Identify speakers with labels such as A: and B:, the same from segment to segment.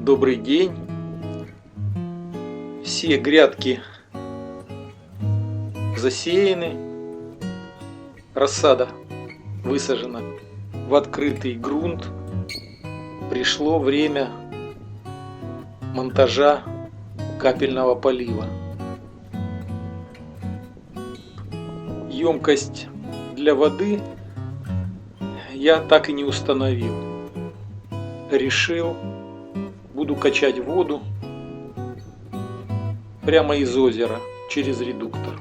A: Добрый день. Все грядки засеяны, рассада высажена в открытый грунт. Пришло время монтажа капельного полива. Емкость для воды я так и не установил. Решил, буду качать воду прямо из озера через редуктор.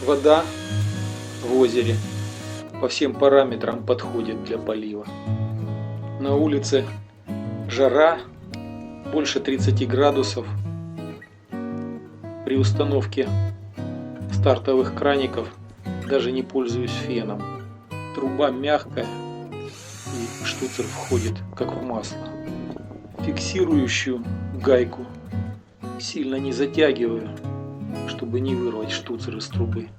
A: Вода в озере по всем параметрам подходит для полива. На улице жара, больше 30 градусов. При установке стартовых краников даже не пользуюсь феном. Труба мягкая и штуцер входит как в масло. Фиксирующую гайку сильно не затягиваю, чтобы не вырвать штуцер из трубы.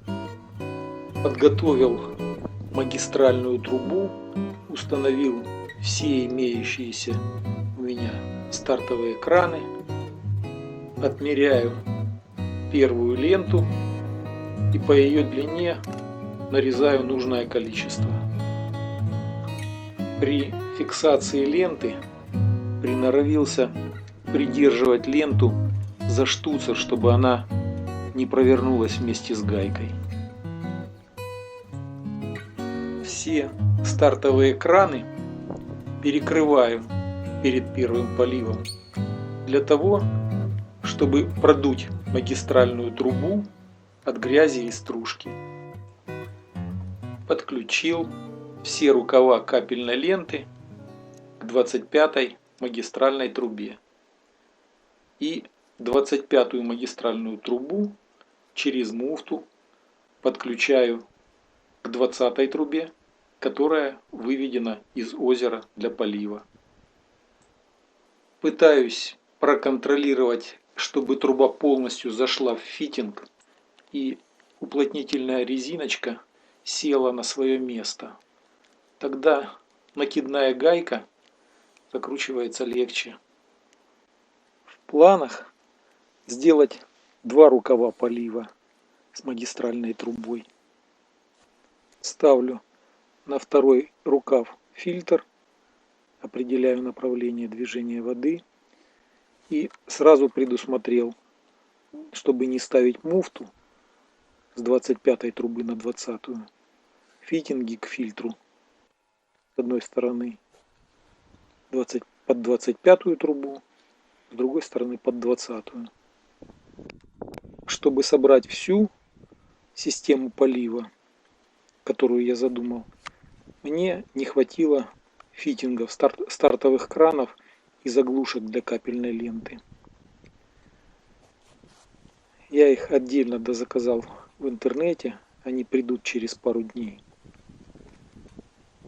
A: Подготовил магистральную трубу, установил все имеющиеся у меня стартовые краны, отмеряю первую ленту и по ее длине нарезаю нужное количество. При фиксации ленты приноровился придерживать ленту за штуцер, чтобы она не провернулась вместе с гайкой. Все стартовые краны перекрываю перед первым поливом для того, чтобы продуть магистральную трубу от грязи и стружки. Подключил все рукава капельной ленты к 25-й магистральной трубе и 25-ю магистральную трубу через муфту подключаю к 20-й трубе, которая выведена из озера для полива. Пытаюсь проконтролировать, чтобы труба полностью зашла в фитинг и уплотнительная резиночка села на свое место. Тогда накидная гайка закручивается легче. В планах сделать 2 рукава полива с магистральной трубой. Ставлю на второй рукав фильтр, определяю направление движения воды и сразу предусмотрел, чтобы не ставить муфту с 25-й трубы на 20-ю, фитинги к фильтру с одной стороны под 25-ю трубу, с другой стороны под 20-ю. Чтобы собрать всю систему полива, которую я задумал, мне не хватило фитингов, стартовых кранов и заглушек для капельной ленты. Я их отдельно дозаказал в интернете, они придут через пару дней.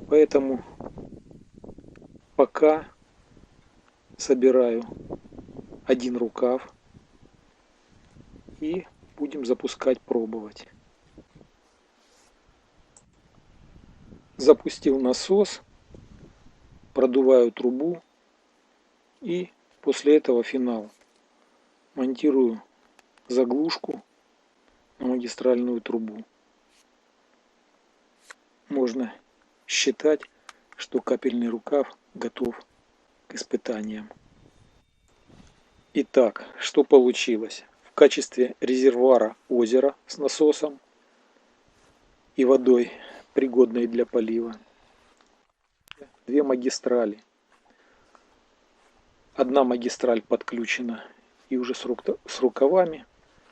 A: Поэтому пока собираю один рукав и будем запускать, пробовать. Запустил насос, продуваю трубу и после этого финал. Монтирую заглушку на магистральную трубу. Можно считать, что капельный рукав готов к испытаниям. Итак, что получилось? В качестве резервуара озера с насосом и водой, пригодной для полива, 2 магистрали. Одна магистраль подключена и уже с рукавами.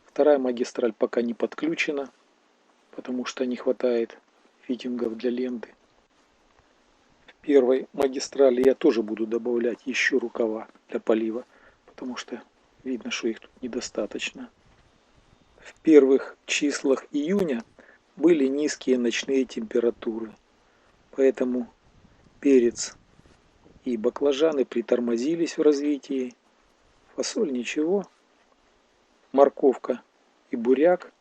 A: Вторая магистраль пока не подключена, потому что не хватает фитингов для ленты. В первой магистрали я тоже буду добавлять еще рукава для полива, потому что видно, что их тут недостаточно. В первых числах июня были низкие ночные температуры, поэтому перец и баклажаны притормозились в развитии. Фасоль ничего. Морковка и буряк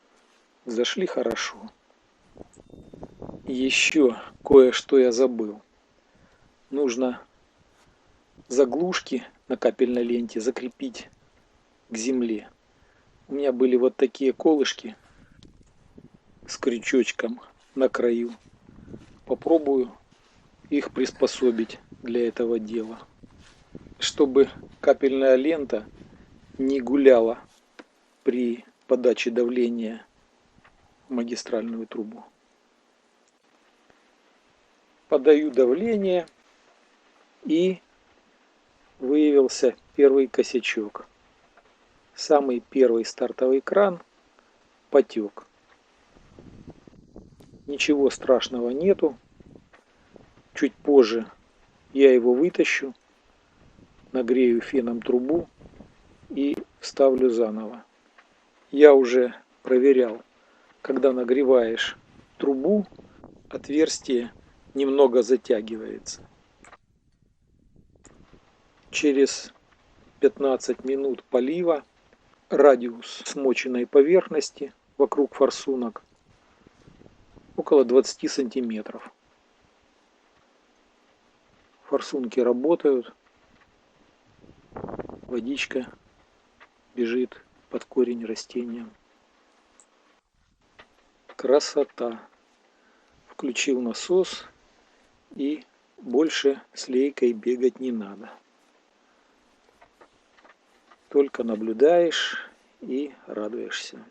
A: зашли хорошо. Еще кое-что я забыл. Нужно заглушки на капельной ленте закрепить к земле. У меня были вот такие колышки с крючочком на краю. Попробую их приспособить для этого дела, чтобы капельная лента не гуляла при подаче давления в магистральную трубу. Подаю давление, и выявился первый косячок. Самый первый стартовый кран потек. Ничего страшного нету. Чуть позже я его вытащу, нагрею феном трубу и вставлю заново. Я уже проверял, когда нагреваешь трубу, отверстие немного затягивается. Через 15 минут полива радиус смоченной поверхности вокруг форсунок около 20 сантиметров. Форсунки работают, водичка бежит под корень растения. Красота! Включил насос, и больше с лейкой бегать не надо. Только наблюдаешь и радуешься.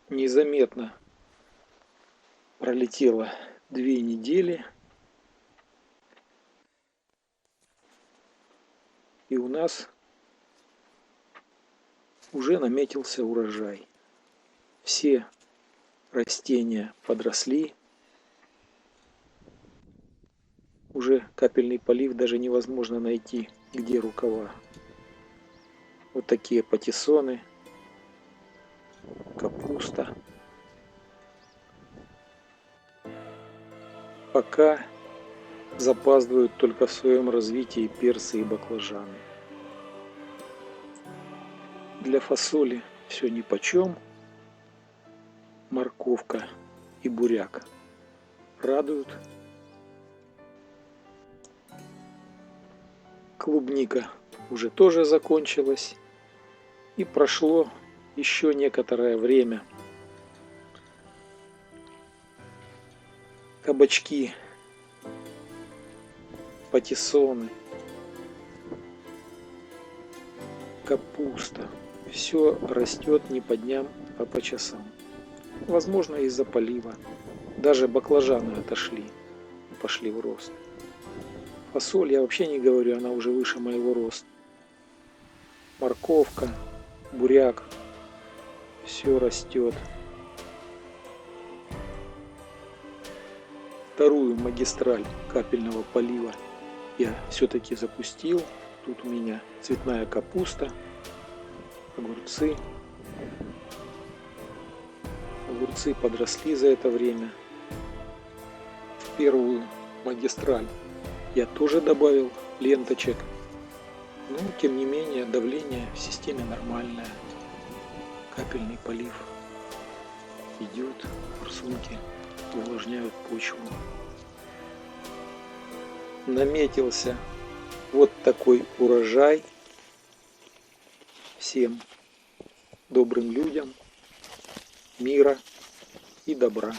A: Незаметно пролетело 2 недели, и у нас уже наметился урожай. Все растения подросли. Уже капельный полив даже невозможно найти, где рукава. Вот такие патиссоны, капуста. Пока запаздывают только в своем развитии перцы и баклажаны. Для фасоли все нипочем. Морковка и буряк радуют. Клубника уже тоже закончилась. И прошло еще некоторое время. Кабачки, патиссоны, капуста. Все растет не по дням, а по часам. Возможно, из-за полива. Даже баклажаны отошли и пошли в рост. Фасоль, я вообще не говорю, она уже выше моего роста. Морковка, буряк, все растет. Вторую магистраль капельного полива я все-таки запустил. Тут у меня цветная капуста, огурцы. Огурцы подросли за это время. В первую магистраль я тоже добавил ленточек. Но, тем не менее, давление в системе нормальное. Капельный полив идет, форсунки увлажняют почву. Наметился вот такой урожай. Всем добрым людям мира и добра.